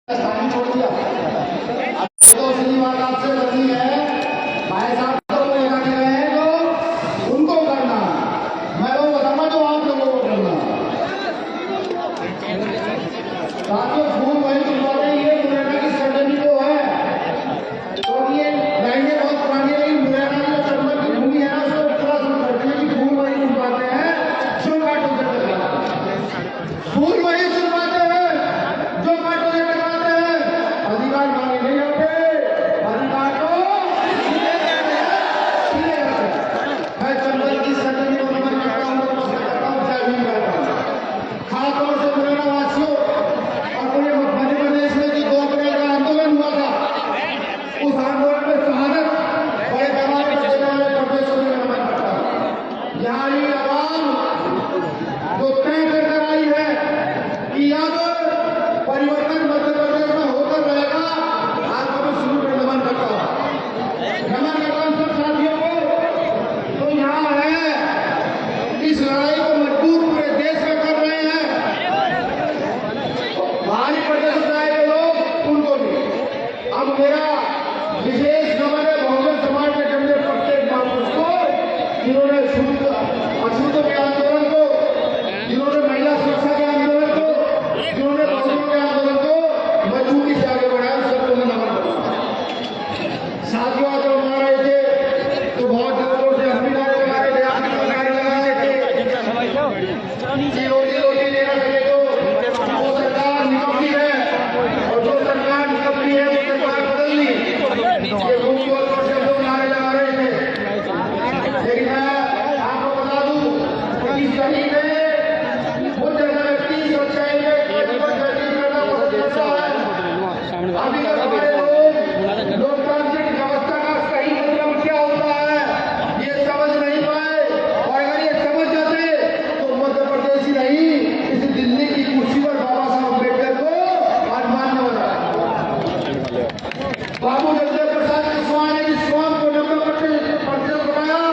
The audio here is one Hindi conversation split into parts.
स्थान छोड़ दिया। अब तो उसकी बात आपसे करनी है। भाई साहब तो लेना के रहे हैं तो उनको करना, मैं वो बताऊंगा जो आप लोगों को करना। साथियों फूल वही दिलवाते ये मुरैना की सरजमी को है, तो ये लाइनें बहुत पुरानी है। मुरैना की सरजमी की भूमि है ना, उसको पूरा सुन करते हैं कि फूल वही दिलवाते हैं जो काटो से टकराते हैं। फूल वही दिलवाते हैं जो काटो से टकराते हैं। अधिकार मांगे नहीं होते, अधिकार तो सीधे जाते हैं, सीधे जाते हैं। मैं चंबल की सरजमी को नमन करता हूँ, नमस्कार करता हूँ, जय भीम करता हूँ। खासतौर से मुरैना वासियों और पूरे मध्य प्रदेश में जो 2 अप्रैल का आंदोलन हुआ था, उस आंदोलन में शहादत बड़े पैमाने पर देने वाले प्रदेशों में नमन करता हूँ। यहाँ ही आवाम जो तय कर आई है कि अब परिवर्तन मध्य प्रदेश में होकर रहेगा, आज मैं शुरू में नमन करता हूँ सब साथियों को। तो यहाँ है इस लड़ाई को मजबूत पूरे देश में कर रहे हैं, बाहरी प्रदेश से आए लोग उनको भी। अब मेरा विशेष नमन है बहुजन समाज के जन्मे प्रत्येक महापुरुष को, जिन्होंने अछूतों के आंदोलन को, जिन्होंने महिला सुरक्षा के आंदोलन को, जिन्होंने बहुजनों के आंदोलन को मजबूती से आगे बढ़ाया, सबको मैं नमन करता हूं। साथियों जब हम आ रहे थे तो बहुत जोरों से हम भी नारे लगा रहे थे, आप भी नारे लगा रहे थे। रोटी देना सके तो वो सरकार निकम्मी है, और जो सरकार निकम्मी है वो सरकार बदलनी। ये खूब जोर से हम लोग नारे लगा रहे थे। लेकिन मैं आपको बता दूं कि सही में वो जगह व्यक्ति सच्चाई में करना पसंद करता है। अभी तक हमारे लोग लोकतांत्रिक व्यवस्था का सही मतलब क्या होता है ये समझ नहीं पाए, और अगर ये समझ जाते तो मध्य प्रदेश ही नहीं, इस दिल्ली की कुर्सी पर बाबा साहब अम्बेडकर को आज मान्य हो रहा है। बाबू जगदेव प्रसाद कुशवाहा ने जिस कौम को 90% बनाया,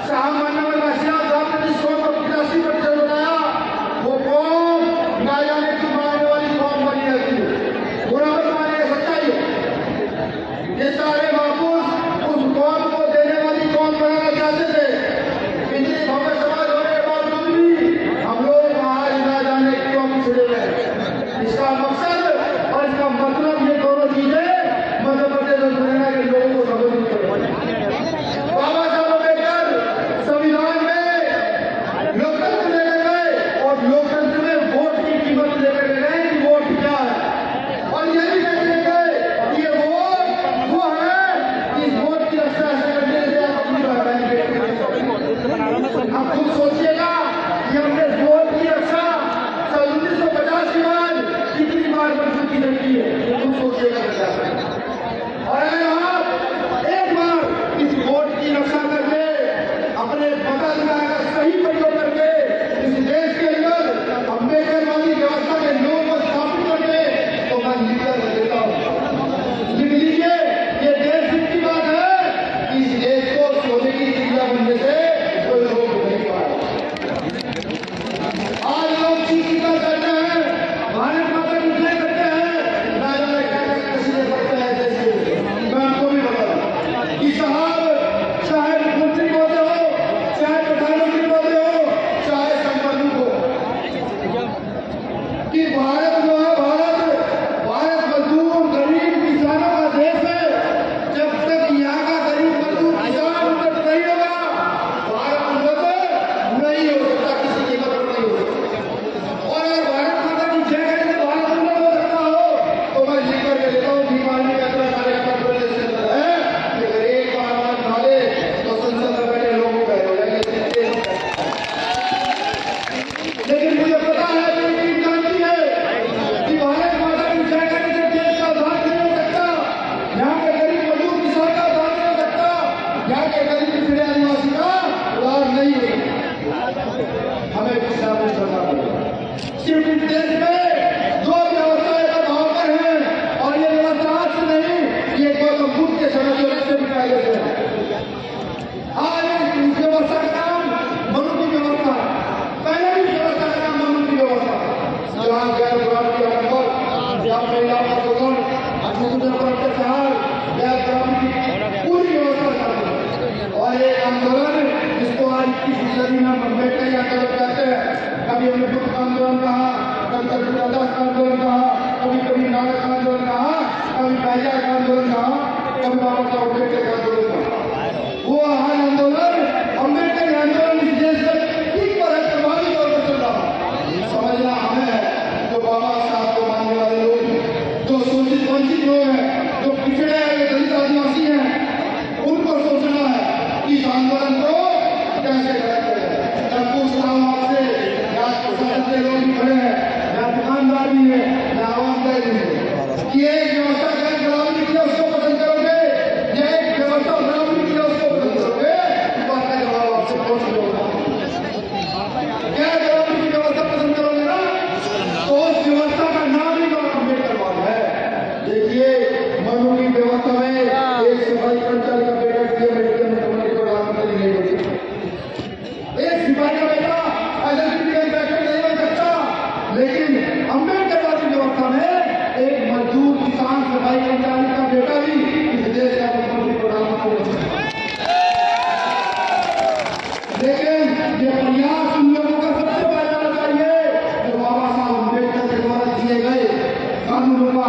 सामान्य काशीनाथ साहब ने जिस कौम को 85% बनाया, वो कौम ना जाने की मानने वाली कौम बनी रहती है। बुरा मत मानिए, सच्चाई है। ये सारे महापुरुष उस कौम को देने वाली कौम बनाना चाहते थे। इतनी भव्य समाज होने के बावजूद भी हम लोग आज ना जाने क्यों पिछड़े हुए। इसका मकसद और इसका मतलब ये दोनों चीजें मध्य प्रदेश और मुरैना के लोगों को समझनी चाहिए। बाबा साहब अम्बेडकर संविधान में लोकतंत्र लेकर गए, और लोकतंत्र में वोट की कीमत लेकर गए कि वोट क्या है, और ये भी कहते गए ये वोट वो है, इस वोट की रक्षा करने से आप अपनी आप खुद सोचिएगा कि हमने वोट की रक्षा 1950 के बाद कितनी बार मंजूर की जाती है, खुद सोचिएगा। और अगर आप एक बार इस वोट की रक्षा करके अपने बदल का अगर सही प्रयोग करके इस देश के अंदर अम्बेडकर वाली व्यवस्था के नियमों को स्थापित करके, तो मैं लिख कर देता हूँ, लिख लीजिए। ये देश हित की बात है कि इस देश को सोने की चिड़िया बनने से कोई रोक नहीं पाएगा। आज लोग चीज करते हैं, भारत माता की जय करते हैं, ना जाने क्या क्या कसीदे करते हैं। आंदोलन असंतुलन पर अत्याचार व्यापार की पूरी व्यवस्था कर और एक आंदोलन जिसको आज की सदी में अम्बेडकर आंदोलन कहते हैं। कभी हमने बुद्ध का आंदोलन कहा, कभी कबीरदास का आंदोलन कहा, कभी कभी नानक का आंदोलन कहा, कभी कायदा का आंदोलन कहा, कभी बाबा साहब अम्बेडकर का आंदोलन कहा। वो हर आंदोलन अम्बेडकर आंदोलन इस देश में ठीक पर है, प्रभावी तौर पर चल रहा है। समझना हमें जो बाबा साहब को मानने वाले लोग, जो शोषित वंचित लोग हैं, जो पिछड़े हैं, जो दलित आदिवासी हैं, उनको सोचना है कि इस आंदोलन को कैसे करें। मैं पूछ रहा हूँ आपसे, प्रशासन के लोग भी खड़े हैं, या दुकानदार भी है, या आवामदार भी है, कि एक व्यवस्था कर बराबरी की उसको पसंद करोगे, या एक व्यवस्था बराबरी की उसको पसंद करोगे? इस बात का जवाब आपसे पूछ लो। क्या बराबरी की व्यवस्था पसंद करोगे ना, तो उस व्यवस्था का नाम ही अम्बेडकर है। देखिए, मनु की व्यवस्था में एक सफाई कर्मचारी का बेटा मेडिकल में प्रधानमंत्री नहीं हो सकता, एक सिपाही का बेटा नहीं बन सकता, लेकिन अम्बेडकर की व्यवस्था में एक मजदूर किसान सफाई कर्मचारी का बेटा भी इस देश का मुख्यमंत्री प्रधानमंत्री हो सकता है। लेकिन ये प्रयास उन लोगों का सबसे पहले चाहिए जो बाबा साहब अम्बेडकर के द्वारा दिए गए कानूनों का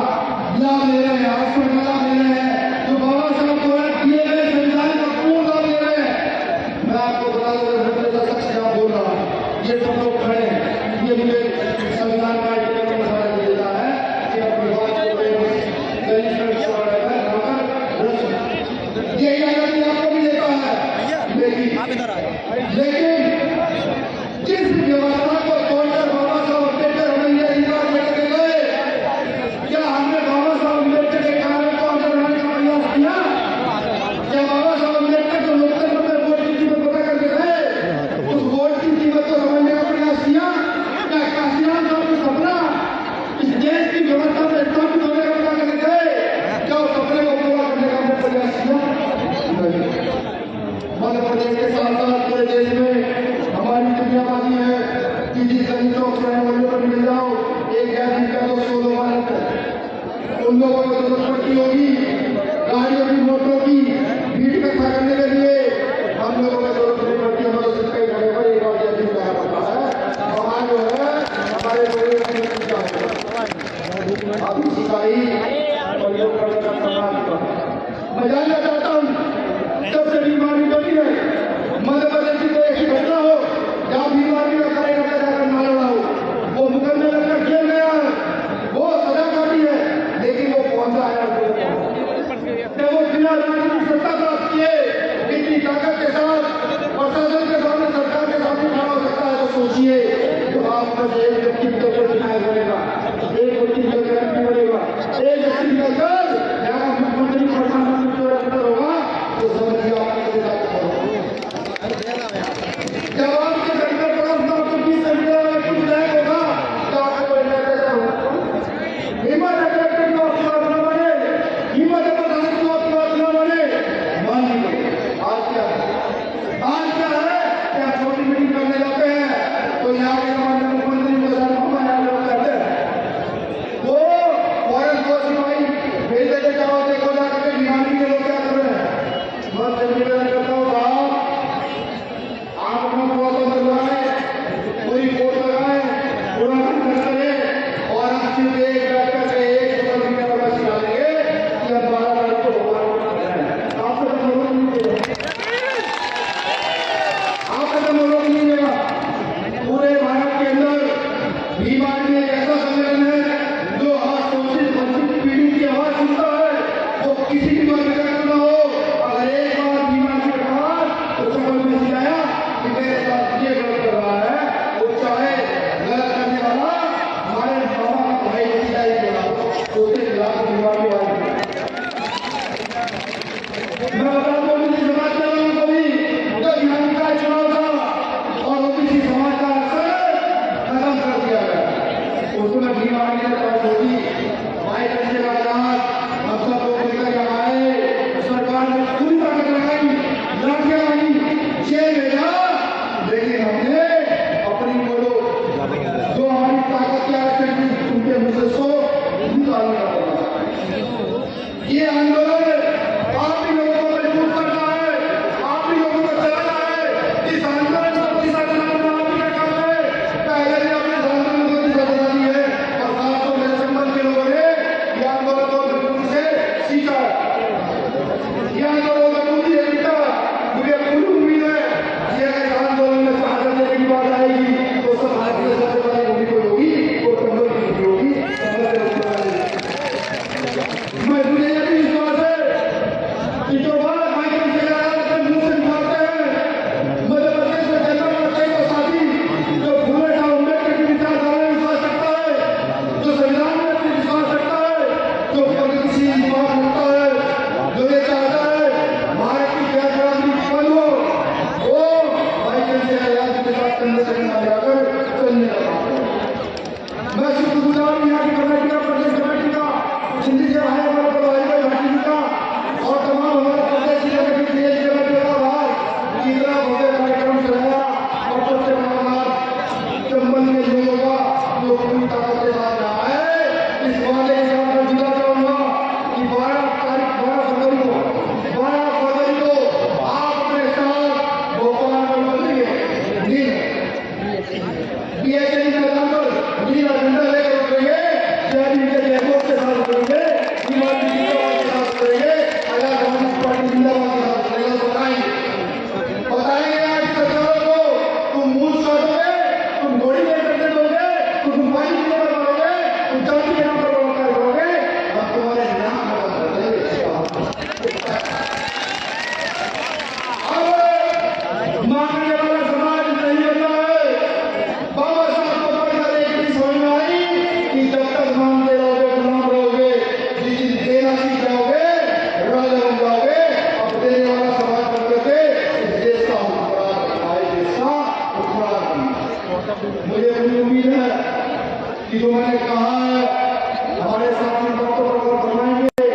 लाभ ले रहे हैं, आरक्षण का लाभ ले रहे हैं, जो बाबा साहब द्वारा दिए गए संविधान का पूर्ण लाभ ले रहे हैं। मैं आपको बता दूं, बोल रहा हूँ, ये सब लोग खड़े हैं, ये मुझे संविधान का मसाला देता है कि अपनी बात को ये आजादी आपको भी देता है, लेकिन जिस व्यवस्था को तोड़कर बाबा साहब अम्बेडकर हमें ये अधिकार देकर गए, क्या हमने बाबा साहब अम्बेडकर के कार्य को अंदर लाने का प्रयास किया? क्या बाबा साहब अम्बेडकर जो लोकतंत्र में वोट की कीमत पता करके गए, उस वोट की कीमत को समझने का प्रयास किया? क्या काशीराम साहब का सपना इस देश की व्यवस्था में स्थापित होने का पता करके गए? क्या उस सपने को पूरा करने का हमने प्रयास किया? मध्य प्रदेश के साथ साथ पूरे देश में हमारी दुनियाबाजी है कि जिस दलितों को वहीं पर मिल जाओ, एक जाति का 200 भारत है। उन लोगों को जरूरत पड़ती होगी गाड़ियों की, मोटरों की, भीड़ इकट्ठा करने के लिए, हम लोगों को जरूरत नहीं पड़ती। हमारे सिक्के खड़े पर एक बार जल्दी कहा पड़ता है, वहाँ जो है हमारे अभी सिपाही मैं जानना चाहता हूँ, जब से बीमारी बनी है मध्य प्रदेश की कोई ऐसी घटना हो जहाँ बीमारी का कार्यकर्ता जाकर मारा हो, वो मुकदमे लगकर जेल गया है, वो सजा काटी है, लेकिन वो पहुंचा है जब वो बिना राजनीतिक सत्ता प्राप्त किए इतनी ताकत के साथ प्रशासन के सामने, सरकार के सामने खड़ा हो सकता है। तो सोचिए, जो आपका एक व्यक्तित्व को दिखाया बनेगा, एक व्यक्तित्व गारंटी बनेगा, एक व्यक्ति निकलकर यहाँ मुख्यमंत्री प्रधानमंत्री होगा, तो समझिए आपके जब आपके घर पर आपको 20 विधायक होगा तो आपको हिम्मत है न बने, हिम्मत है प्रधानमंत्री न बने। मान लीजिए आज क्या है कि आप छोटी मीटिंग करने जाते हैं तो यहाँ के हमारे मुख्यमंत्री लोग कहते हैं वो फौरन 2 सिपाही भेज देते, जाओ देखो जाकर बीमारी के लोग क्या कर रहे हैं। मैं निवेदन करता हूँ, आप अपना प्रोटोकॉल लगाए, पूरी कोर्ट लगाए, पूरा कंट्रोल करें और आप सिर्फ एक बैठकर से एक ये आंदोलन आप ही लोगों को मजबूर करना है, आप ही लोगों को चलाना है। इस आंदोलन को दिशा दिलाना आप ही का काम है। पहले भी आपने इस आंदोलन को दिशा दिला दी है और खासतौर से संबंध के लोगों ने ये आंदोलन को बिल्कुल से सीखा। ये आंदोलन का पूरी एकता मुझे पूरी उम्मीद है कि अगर इस आंदोलन में शहादत देने की बात आएगी तो सब भारतीय सबसे बड़ी होगी कोई होगी और कमजोर की होगी। मैं मुझे यह भी विश्वास है कि जो बात माइकल जयराम के मुंह से निकालते हैं मध्य प्रदेश में जनता पार्टी को साथी जो फूले साहब अम्बेडकर की विचारधारा में विश्वास रखता है, जो संविधान में अपनी विश्वास रखता है, जो प्रगतिशील बात रखता है, जो ये चाहता है भारत की गैर बराबरी बंद हो, वो माइकल जयराम के साथ कंधे से कंधा मिलाकर चलने लगा। मैं शुक्रगुजार यहाँ की कमेटी का, प्रदेश कमेटी का, हिंदी से आए हमारे प्रभारी भाई भाटी जी का और तमाम हमारे प्रदेश की कमेटी कमेटी का आभार कि इतना भव्य कार्यक्रम चलाया और सबसे बड़ा आभार चंबल के लोगों का जो पूरी ताकत के साथ रहा है। इस वादे के साथ मैं जुड़ा चाहूंगा कि 12 फरवरी को आप अपने साथ भोपाल में बदलेंगे PHD मैदान पर नीला झंडा लेकर उतरेंगे, जयवीर के जयघोष के साथ उतरेंगे, जिंदाबाद के साथ करेंगे, आजाद कम्युनिस्ट पार्टी जिंदाबाद के साथ करेंगे। बताएंगे आज सरकारों को तुम मूल काटोगे, तुम घोड़ी में करने दोगे, तुम पानी के नाम पर मारोगे, तुम जाति के नाम पर बलात्कार करोगे, हम तुम्हारे नाम पर करेंगे। अब मांगने वाला समाज नहीं बना है। बाबा साहब को पढ़कर एक चीज समझ में आई कि जब तक मांगते रहोगे गुलाम रहोगे, जिस दिन देना सीख जाओगे राजा बन जाओगे। अब देने वाला समाज बन करके इस देश का हुक्मरान बनना है, देश का हुक्मरान बनना। मुझे पूरी उम्मीद है कि जो मैंने कहा है हमारे साथी बातों पर गौर फरमाएंगे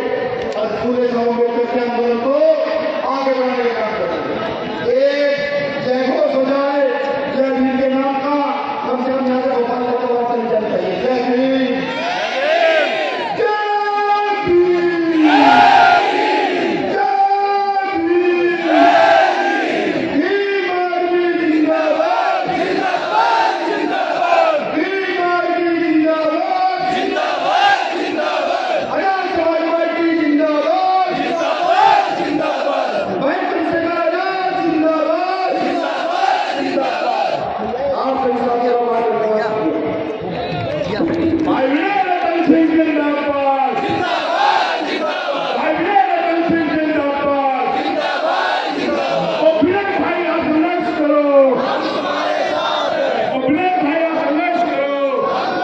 और पूरे गांव में करके आंदोलन को